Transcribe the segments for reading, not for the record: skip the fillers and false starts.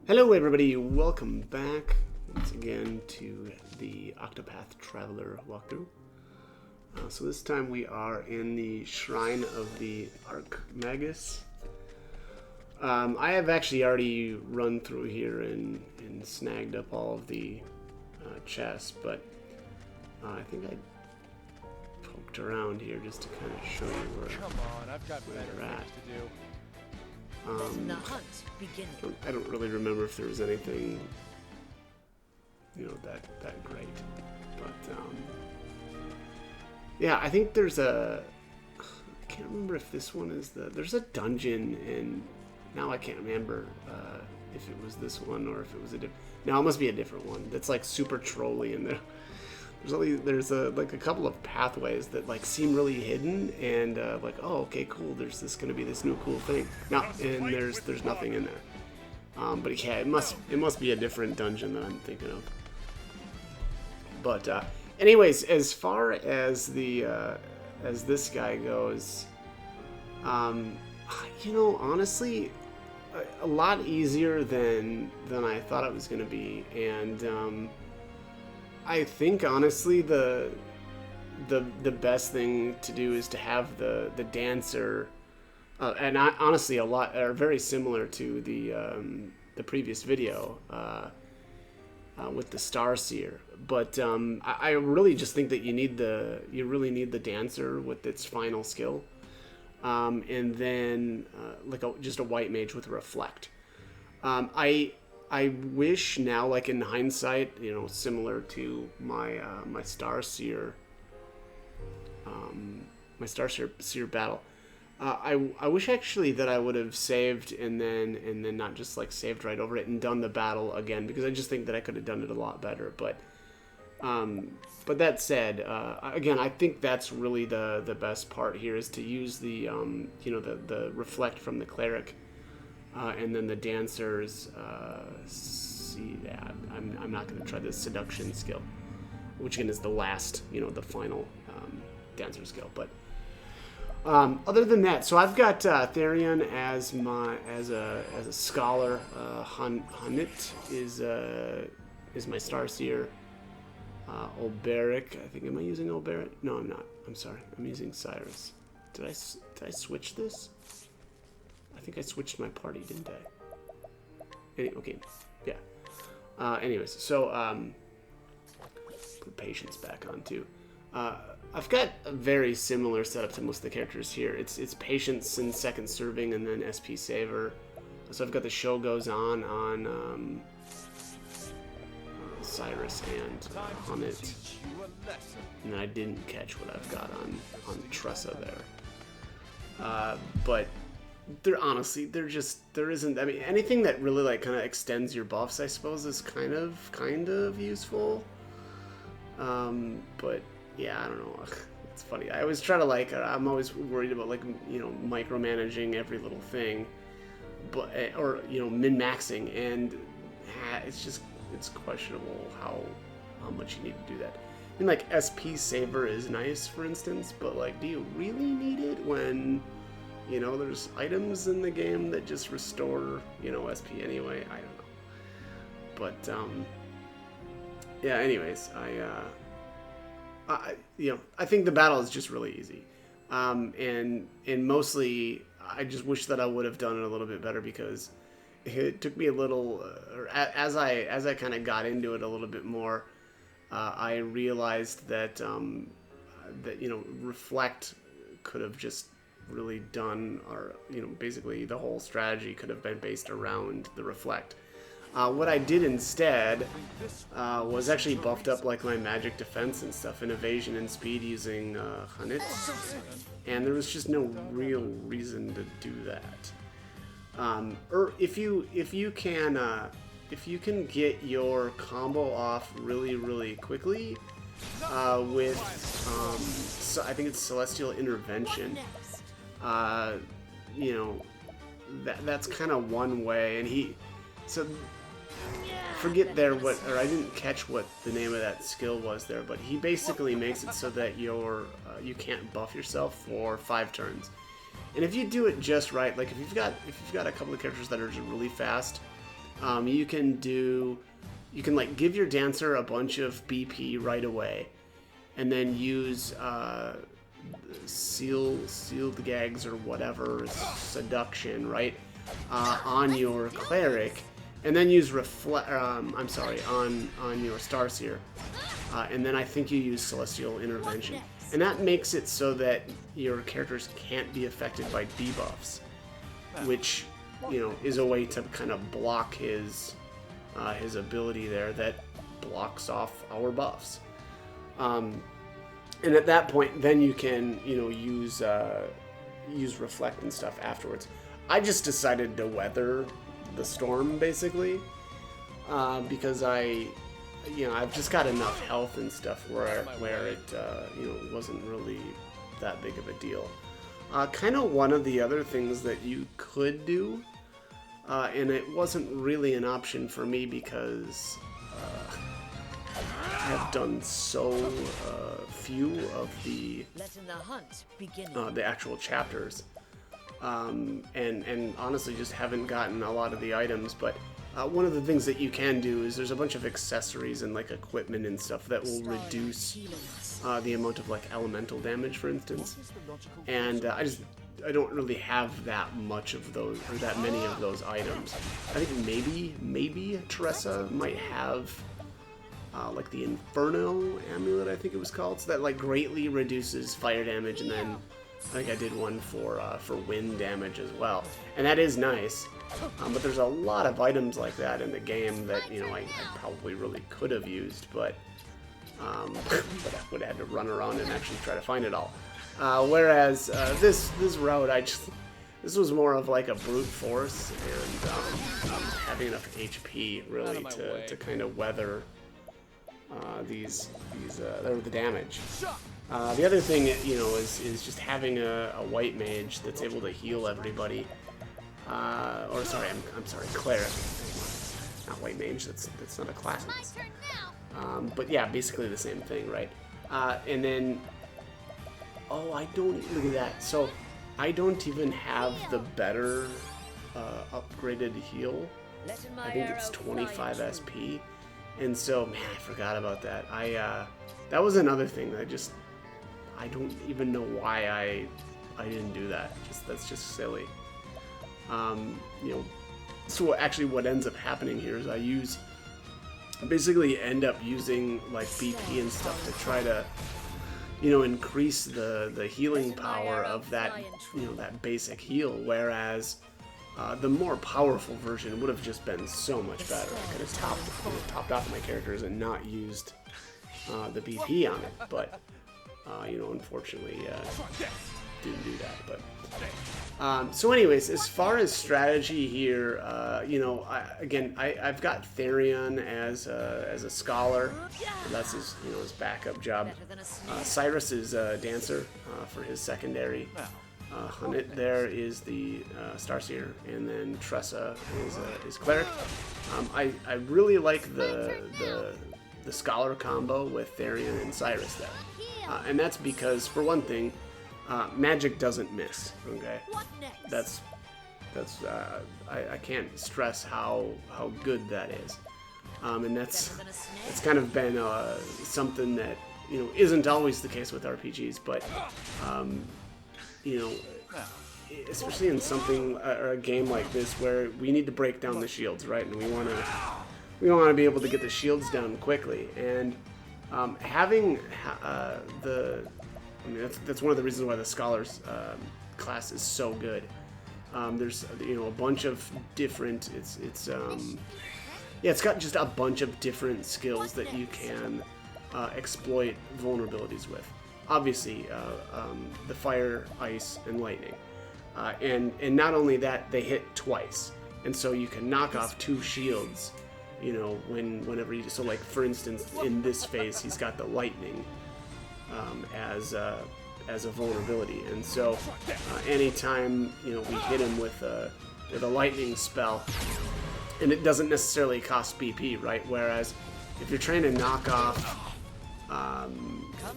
Hello everybody, welcome back once again to the Octopath Traveler walkthrough. So this time we are in the Shrine of the Archmagus. I have actually already run through here and snagged up all of the chests, but I think I poked around here just to kind of show you where, Come on, I've got better they're at. things to do. The hunt beginning. I don't really remember if there was anything, that great. But, yeah, I think there's a... I can't remember if this one is the... There's a dungeon, and now I can't remember if it was this one or if it was a different... No, it must be a different one. That's, like, super trolly, and there's a couple of pathways that like seem really hidden and like, oh, okay, cool, there's gonna be this new cool thing. No, and there's nothing in there. But yeah, it must be a different dungeon that I'm thinking of. But anyways, as far as the as this guy goes, honestly, a lot easier than I thought it was gonna be, and I think honestly the best thing to do is to have the dancer, and honestly a lot are very similar to the previous video with the Starseer, but I really just think that you really need the dancer with its final skill, and then just a white mage with reflect. I wish now, like in hindsight, similar to my my Starseer battle, I wish actually that I would have saved and then not just like saved right over it and done the battle again, because I just think that I could have done it a lot better. But that said, again, I think that's really the best part here is to use the the reflect from the cleric. And then the dancers, I'm not going to try the seduction skill, which again is the last, the final dancer skill. But other than that, so I've got Therion as a scholar. Hunit is my Starseer. Olberic, I think, am I using Olberic? No, I'm not. I'm sorry. I'm using Cyrus. Did I switch this? I think I switched my party, didn't I? Okay, yeah. Anyways, so put patience back on too. I've got a very similar setup to most of the characters here. It's patience and second serving, and then SP saver. So I've got the show goes on Cyrus and Hunit, and then I didn't catch what I've got on Tressa there. But there isn't. I mean, anything that really like kind of extends your buffs, I suppose, is kind of useful. But yeah, I don't know. It's funny. I always try to I'm always worried about micromanaging every little thing, but or min-maxing, and it's questionable how much you need to do that. I mean, like SP saver is nice, for instance, but like, do you really need it when there's items in the game that just restore, SP anyway? I don't know. But, yeah, anyways, I think the battle is just really easy. And mostly, I just wish that I would have done it a little bit better, because it took me a little, as I kind of got into it a little bit more, I realized that, reflect could have just really done, or basically the whole strategy could have been based around the reflect. What I did instead was actually buffed up like my magic defense and stuff, and evasion and speed using Hunit, and there was just no real reason to do that. Or if you can get your combo off really quickly with so I think it's Celestial Intervention. That's kind of one way, and forget there I didn't catch what the name of that skill was there, but he basically makes it so that you can't buff yourself for 5 turns. And if you do it just right, like if you've got a couple of characters that are just really fast, you can like give your dancer a bunch of BP right away, and then use sealed gags or whatever, seduction, right, on your cleric, and then use on your Starseer, and then I think you use Celestial Intervention, and that makes it so that your characters can't be affected by debuffs, which, you know, is a way to kind of block his ability there that blocks off our buffs. And at that point, then you can, you know, use reflect and stuff afterwards. I just decided to weather the storm basically, because I've just got enough health and stuff where it you know, wasn't really that big of a deal. Kind of one of the other things that you could do, and it wasn't really an option for me because I have done so few of the actual chapters, and honestly just haven't gotten a lot of the items. But one of the things that you can do is there's a bunch of accessories and like equipment and stuff that will reduce the amount of like elemental damage, for instance. And I don't really have that much of those, or that many of those items. I think maybe Teresa might have like the Inferno amulet, I think it was called, so that like greatly reduces fire damage, and then I think I did one for wind damage as well, and that is nice. But there's a lot of items like that in the game that, you know, I probably really could have used, but I would have had to run around and actually try to find it all. Whereas this route, this was more of like a brute force, and having enough HP really to kind of weather the damage. The other thing, you know, is just having a white mage that's able to heal everybody. Or sorry, I'm sorry, cleric, not white mage. That's not a class. But yeah, basically the same thing, right? And then, I don't look at that. So I don't even have the better upgraded heal. I think it's 25 SP. And so, man, I forgot about that. That was another thing that I don't even know why I didn't do that. That's just silly. You know, so actually what ends up happening here is I basically end up using like BP and stuff to try to, you know, increase the healing power of that, you know, that basic heal, whereas the more powerful version would have just been so much better. I could have topped off my characters and not used the BP on it, but you know, unfortunately didn't do that. But so anyways, as far as strategy here, you know, I've got Therion as a scholar. That's his, you know, his backup job. Cyrus is a dancer for his secondary. Hunit there is the Starseer, and then Tressa is cleric. I really like the scholar combo with Therion and Cyrus there, and that's because, for one thing, magic doesn't miss. Okay, I can't stress how good that is, and that's kind of been something that, you know, isn't always the case with RPGs, but you know, especially in something or a game like this where we need to break down the shields, right? And we want to be able to get the shields down quickly, and having that's one of the reasons why the Scholars class is so good. There's, you know, a bunch of different, it's got just a bunch of different skills that you can exploit vulnerabilities with. Obviously, the fire, ice, and lightning, and not only that, they hit twice, and so you can knock off 2 shields, you know, whenever you. So, like, for instance, in this phase, he's got the lightning as a vulnerability, and so anytime, you know, we hit him with a lightning spell, and it doesn't necessarily cost BP, right? Whereas if you're trying to knock off,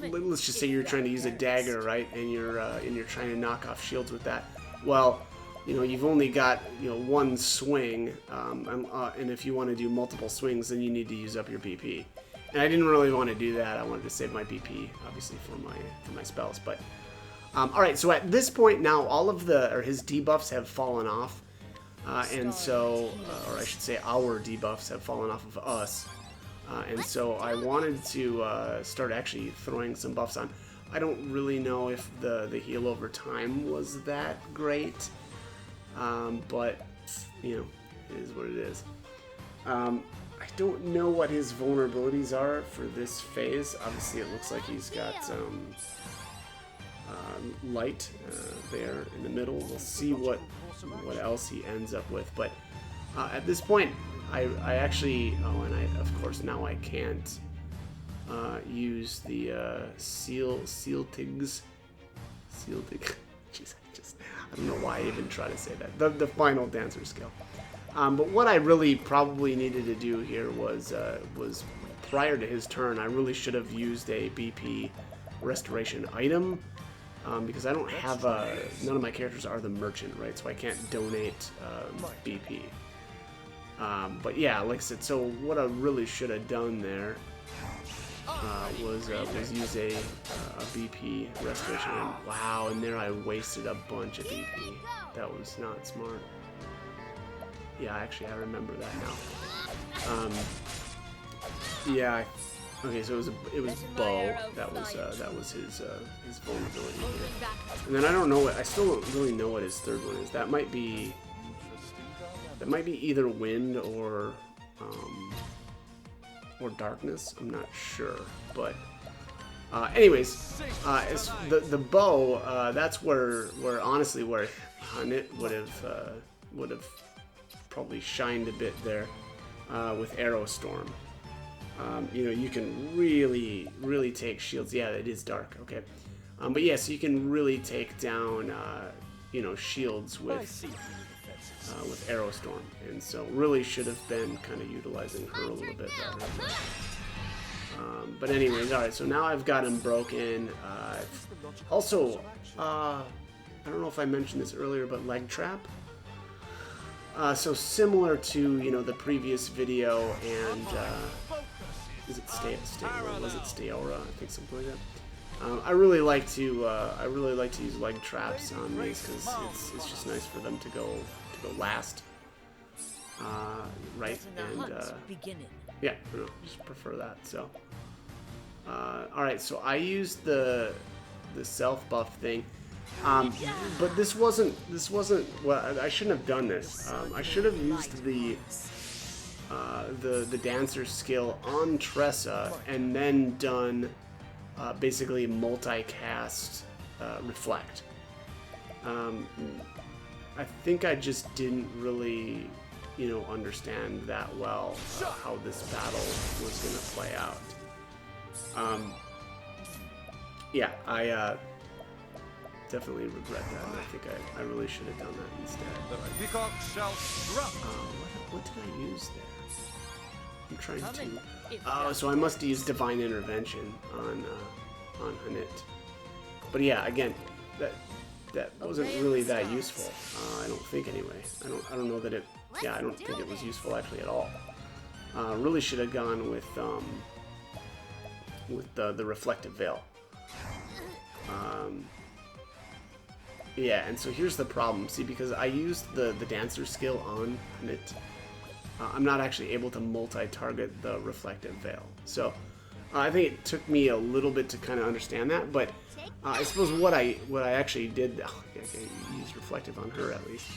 let's just say you're trying to use a dagger, right, and you're trying to knock off shields with that. Well, you know, you've only got, you know, one swing, and if you want to do multiple swings, then you need to use up your BP. And I didn't really want to do that. I wanted to save my BP, obviously, for my spells. But all right, so at this point now, all of his debuffs have fallen off, and so, or I should say, our debuffs have fallen off of us. And so I wanted to start actually throwing some buffs on. I don't really know if the heal over time was that great, but, you know, it is what it is. I don't know what his vulnerabilities are for this phase. Obviously, it looks like he's got light there in the middle. We'll see what else he ends up with. But at this point, I actually, and of course now I can't use the Sealtig. Jeez, I don't know why I even try to say that. The final dancer skill. But what I really probably needed to do here was prior to his turn, I really should have used a BP restoration item, because I don't have none of my characters are the merchant, right? So I can't donate BP. But yeah, like I said, so what I really should have done there was use a BP restoration item. Wow, and there I wasted a bunch of BP. That was not smart. Yeah, actually, I remember that now. Yeah. Okay, so it was Bo. That was his vulnerability here. And then I don't know what. I still don't really know what his third one is. That might be either wind or darkness. I'm not sure, but anyways, as the bow, that's where honestly where Hanit would have probably shined a bit there with Arrow Storm. You know, you can really take shields. Yeah, it is dark. Okay, but yeah, so you can really take down you know, shields with Arrow Storm, and so really should have been kind of utilizing her a little bit better. But anyways, all right. So now I've got him broken. Also, I don't know if I mentioned this earlier, but leg trap. So similar to, you know, the previous video, and is it Steora? I think something like that. I really like to use leg traps on these because it's just nice for them to go last. Right, and yeah, I don't know, just prefer that. So all right, so I used the self buff thing. But this wasn't well, I shouldn't have done this. I should have used the dancer skill on Tressa and then done basically multicast reflect. I think I just didn't really, you know, understand that well how this battle was gonna play out. Yeah, I definitely regret that, and I think I really should have done that instead. The peacock shall strut. What did I use there? I'm trying to. Oh, so I must use Divine Intervention on Hanit. But yeah, again, that wasn't really that useful. I don't think anyway. I don't know that it. Yeah, I don't think it was useful actually at all. Really should have gone with the Reflective Veil. Yeah, and so here's the problem. See, because I used the dancer skill on Hanit, I'm not actually able to multi-target the Reflective Veil. So I think it took me a little bit to kind of understand that, but I suppose what I actually did, I used Reflective on her at least.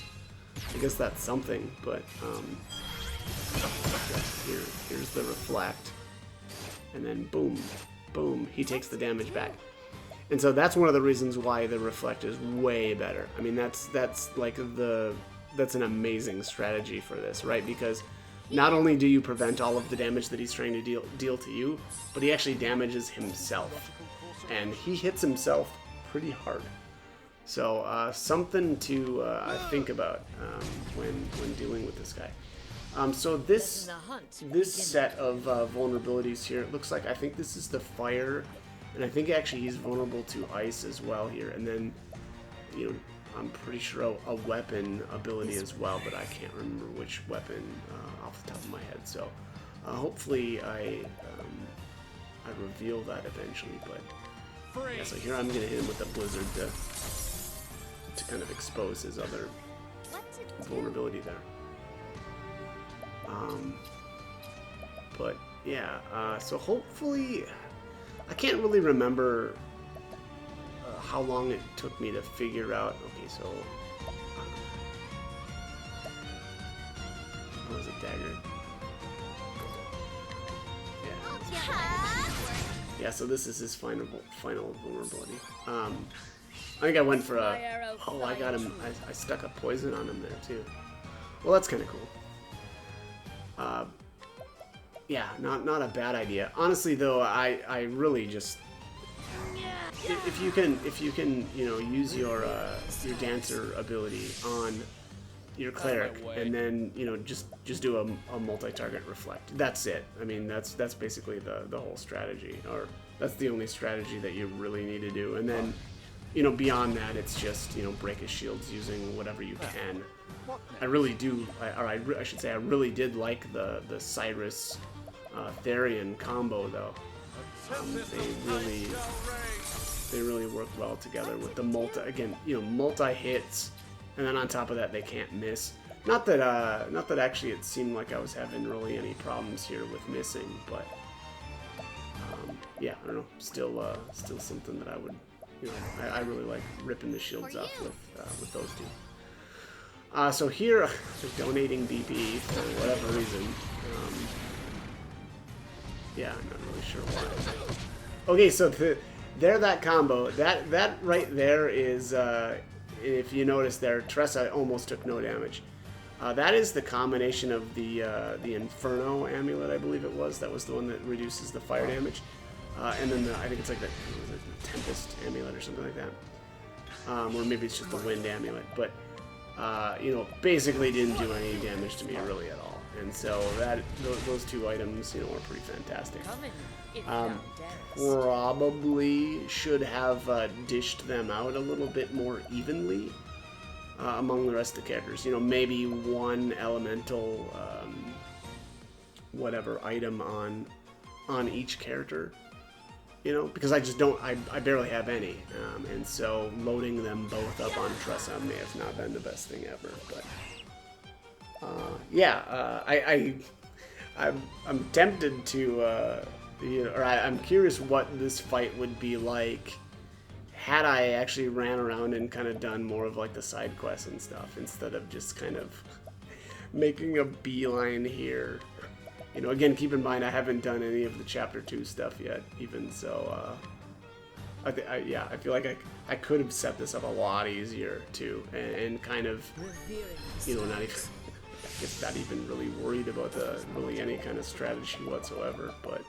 I guess that's something, but here's the Reflect, and then boom, boom, he takes the damage back. And so that's one of the reasons why the Reflect is way better. I mean, that's like that's an amazing strategy for this, right? Because not only do you prevent all of the damage that he's trying to deal to you, but he actually damages himself, and he hits himself pretty hard. So something to think about when dealing with this guy. So this set of vulnerabilities here, it looks like, I think this is the fire, and I think actually he's vulnerable to ice as well here. And then, you I'm pretty sure a weapon ability as well, but I can't remember which weapon off the top of my head. So hopefully I reveal that eventually. But yeah, so here I'm gonna hit him with a blizzard to kind of expose his other vulnerability there. But yeah, so hopefully I can't really remember how long it took me to figure out. Okay, so what was it, dagger? Yeah, so this is his final vulnerability. I think I went for a... Oh, I got him. I stuck a poison on him there, too. Well, that's kind of cool. Yeah, not a bad idea. Honestly, though, I really just... If you can, you know, use your dancer ability on your cleric, and then, you know, just do a multi-target reflect. That's it. I mean, that's basically the whole strategy, or that's the only strategy that you really need to do. And then, you know, beyond that, it's just, you know, break his shields using whatever you can. I really do, I should say, I really did like the Cyrus Therian combo, though. They really work well together with the multi hits, and then on top of that they can't miss. Not that actually it seemed like I was having really any problems here with missing, but yeah, I don't know, still something that I would, you know, I really like ripping the shields off with those two. So here, donating BP for whatever reason. Yeah, I'm not really sure why. Okay, so that combo, that right there is, if you notice there, Tressa almost took no damage. That is the combination of the Inferno amulet, I believe it was. That was the one that reduces the fire damage, and then I think it's like the Tempest amulet or something like that, or maybe it's just the Wind amulet. But you know, basically didn't do any damage to me really at all. And so those two items, you know, are pretty fantastic. Probably should have dished them out a little bit more evenly among the rest of the characters. You know, maybe one elemental, whatever item on each character. You know, because I just don't, I barely have any, and so loading them both up on Tressa may have not been the best thing ever. But yeah, I'm tempted to. You know, or I'm curious what this fight would be like had I actually ran around and kind of done more of like the side quests and stuff instead of just kind of making a beeline here. You know, again, keep in mind I haven't done any of the Chapter 2 stuff yet, even so. Yeah, I feel like I could have set this up a lot easier too, and kind of, you know, not even really worried about really any kind of strategy whatsoever, but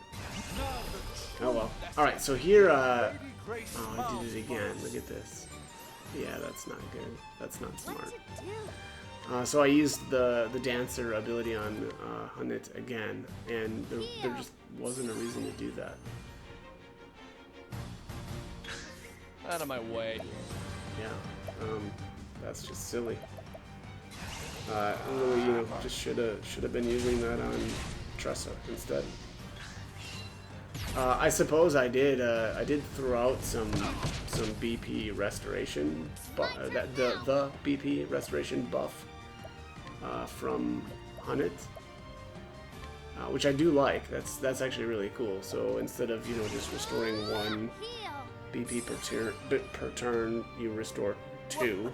oh well. Alright, so here, oh, I did it again. Look at this. Yeah, that's not good. That's not smart. So I used the Dancer ability on Hunit again, and there just wasn't a reason to do that. Out of my way. Yeah, that's just silly. Really, you know, just should have been using that on Tressa instead. I suppose I did throw out some BP restoration, the BP restoration buff from Hunit, which I do like. That's actually really cool. So instead of, you know, just restoring 1 BP per turn, you restore 2,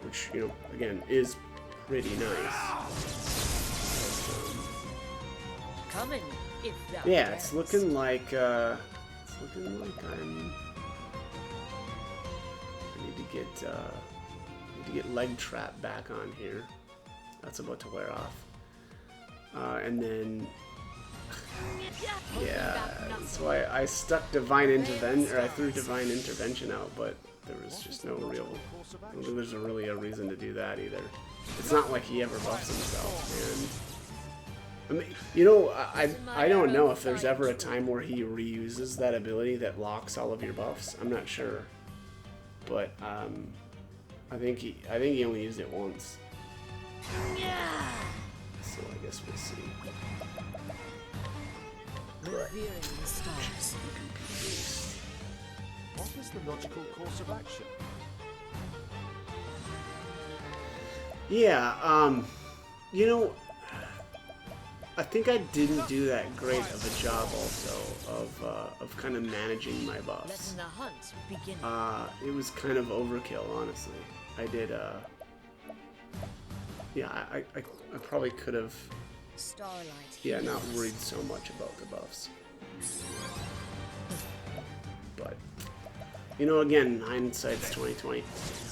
which, you know, again is pretty nice. Yeah, it's looking like I need to get Leg Trap back on here. That's about to wear off, and then yeah, so I stuck Divine Intervention, or I threw Divine Intervention out, but there was just no real. I don't think there's really a reason to do that either. It's not like he ever buffs himself, and I mean, you know, I don't know if there's ever a time where he reuses that ability that locks all of your buffs. I'm not sure, but I think he only used it once. So I guess we'll see. Revering the stars. What is the logical course of action? Yeah, you know, I think I didn't do that great of a job also of kind of managing my buffs. Letting the hunt begin. It was kind of overkill, honestly. I did, yeah, I probably could have, Starlight. yeah, not worried so much about the buffs. But, you know, again, hindsight's 20/20.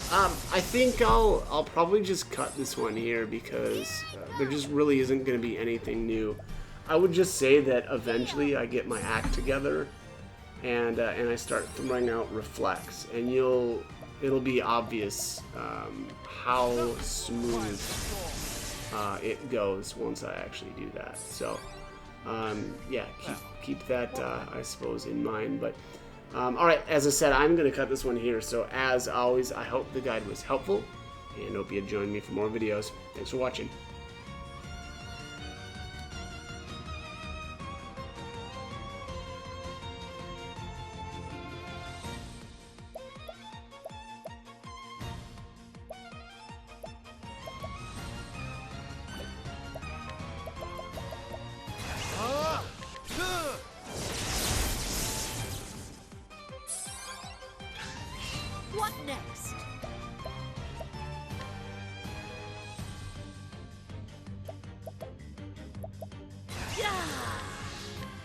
I think I'll probably just cut this one here because there just really isn't going to be anything new. I would just say that eventually I get my act together and I start throwing out reflects, and it'll be obvious how smooth it goes once I actually do that. So yeah, keep that I suppose in mind. But alright, as I said, I'm going to cut this one here. So as always, I hope the guide was helpful, and hope you join me for more videos. Thanks for watching. What next?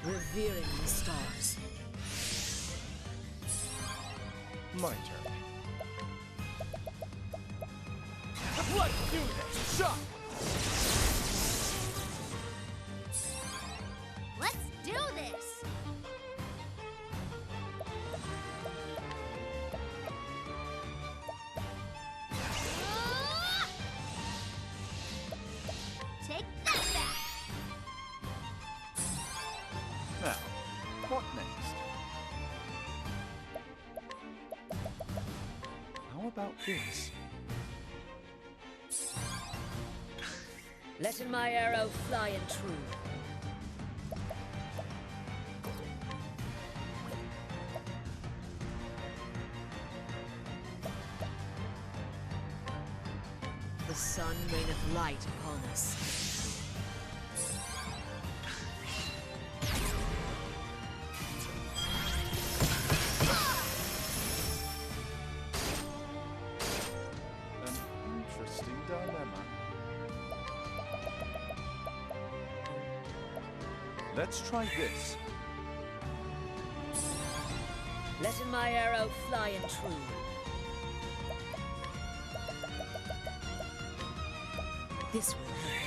Revering the stars. My turn. Let's do this! Shot! Let's do this! Take that back! Now, what next? How about this? Letting my arrow fly and true. The sun raineth light upon us. An interesting dilemma. Let's try this. Letting my arrow fly and true. This will help.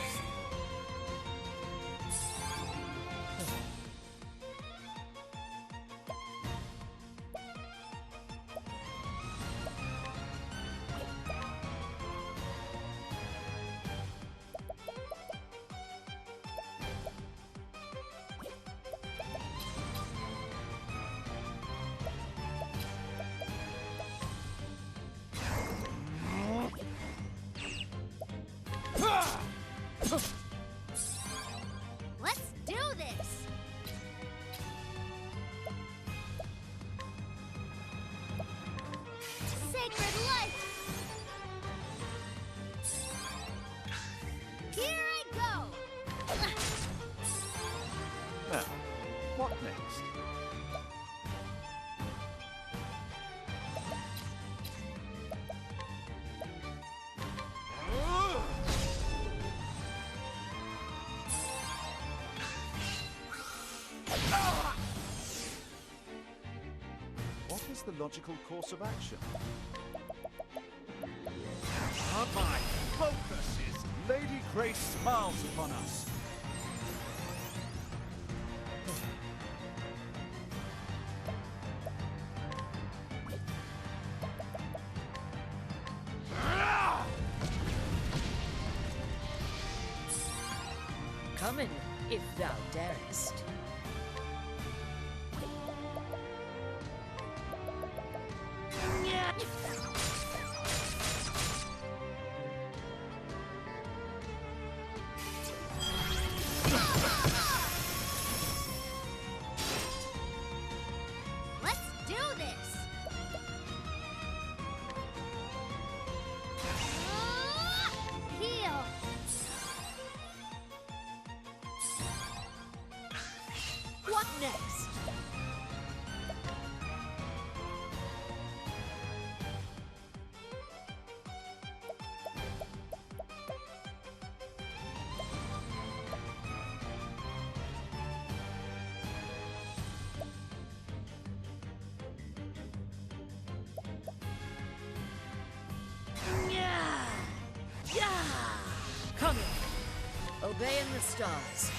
Let's do this! Sacred light! Here I go! Now, what next? What is the logical course of action? Our focus is Lady Grace smiles upon us. Coming, if thou darest. Obeying the stars.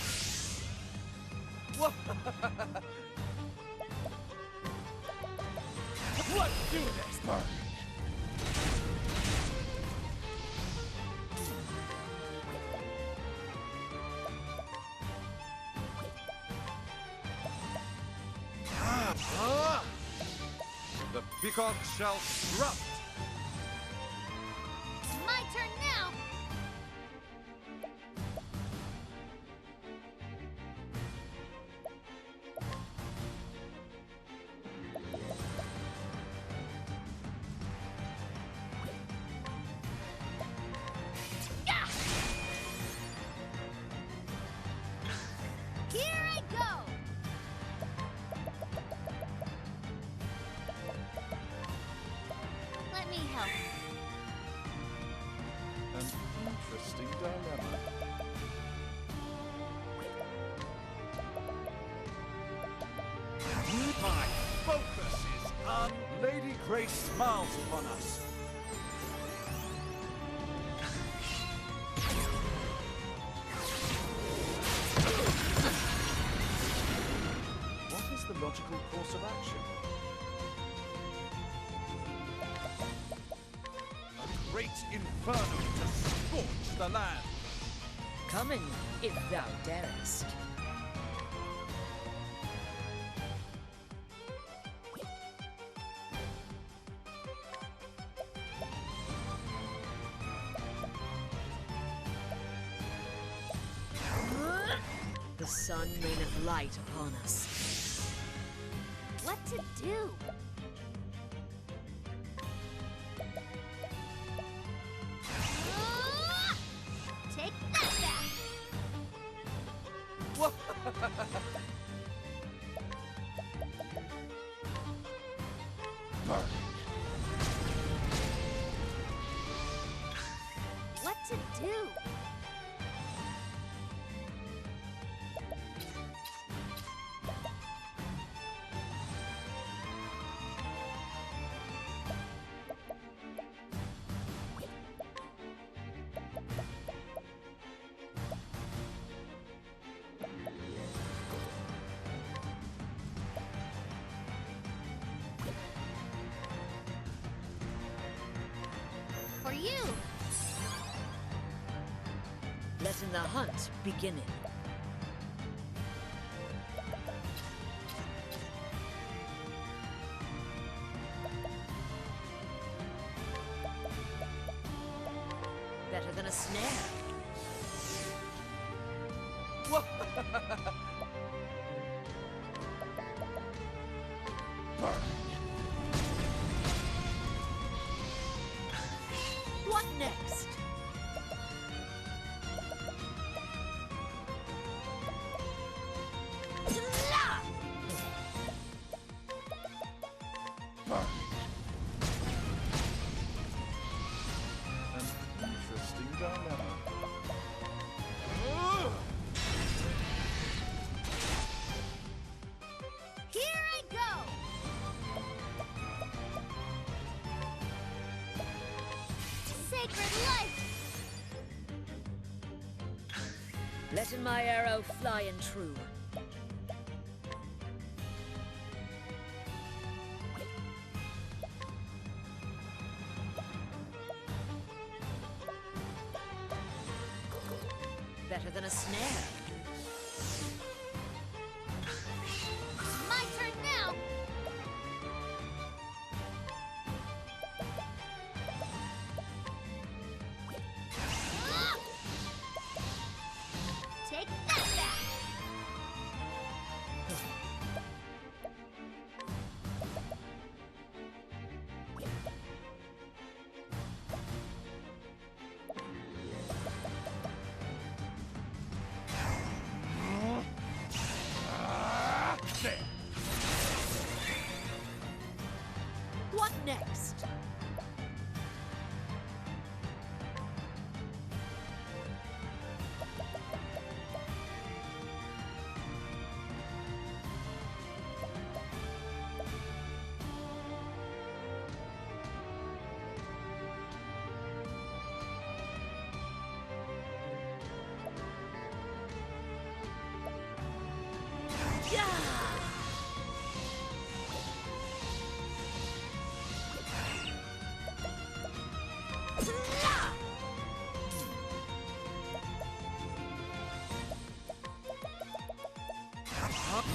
Let's do this! The peacock shall strut. My turn now. Gah! Here I go. Let me help. An interesting dilemma. My focus is on Lady Grace smiles upon us. What is the logical course of action? A great inferno to scorch the land. Coming, if thou darest. The sun raineth light upon us. What to do? Take that back. What to do? For you. Letting the hunt beginning. Better than a snare. What next? An interesting dilemma. Here I go. Sacred life. Letting my arrow fly and true. Better than a snare. My turn now. Take that back.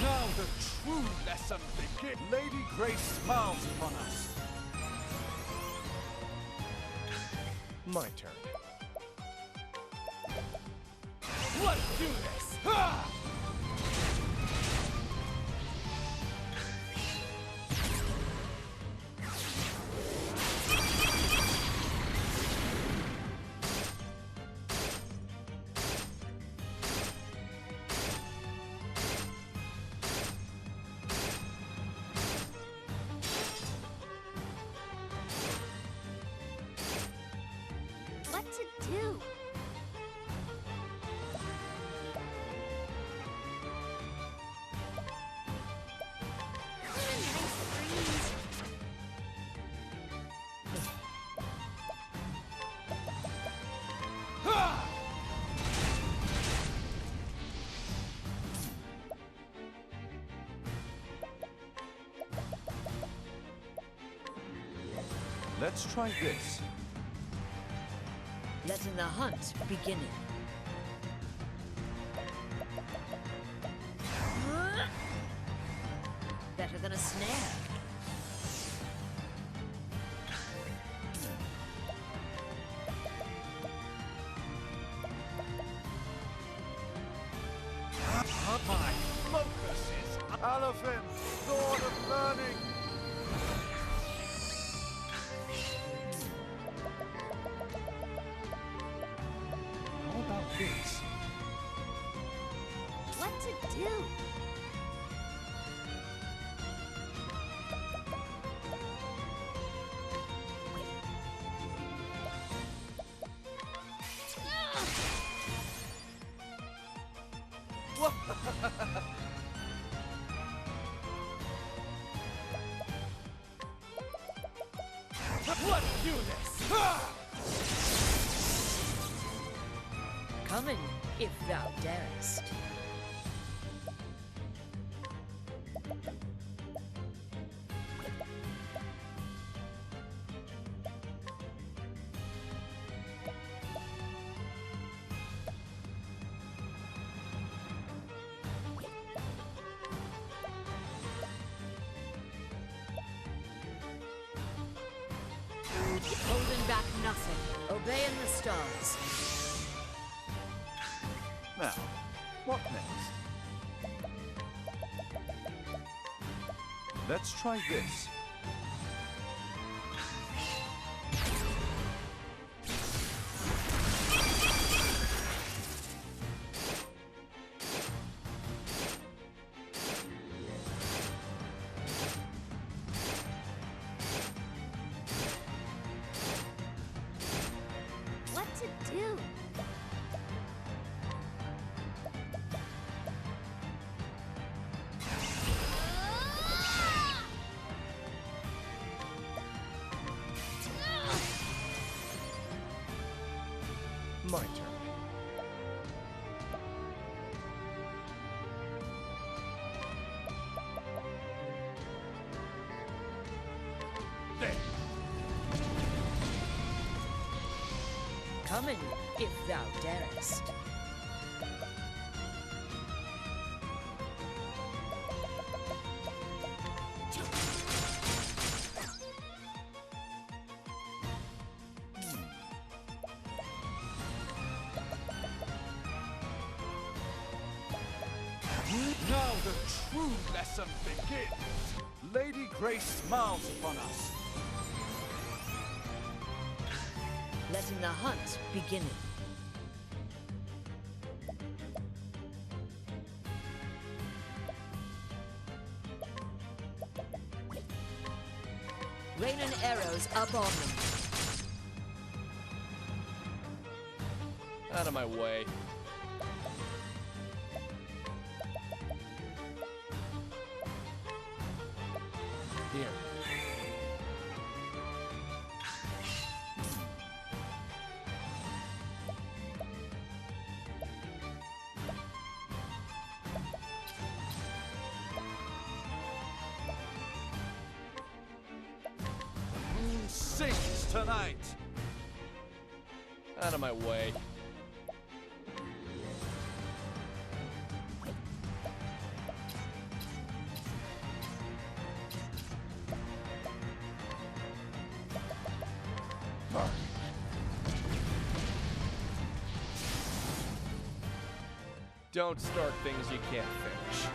Now the true lesson begins. Lady Grace smiles upon us. My turn. Let's do this! Ha! What to do? What a nice breeze. Ha! Let's try this. Letting the hunt begin. Better than a snare. My focus is Elephant, Sword of Learning. How about this? What to do? Let's do this! Ha! Coming, if thou darest. Holding back nothing, obeying the stars. Now, what next? Let's try this. What to do? My turn. There. Coming, if thou darest. Now the true lesson begins. Lady Grace smiles upon us. Letting the hunt begin. Raining arrows up on them. Out of my way. Here. sings tonight. Out of my way. Fine. Don't start things you can't finish.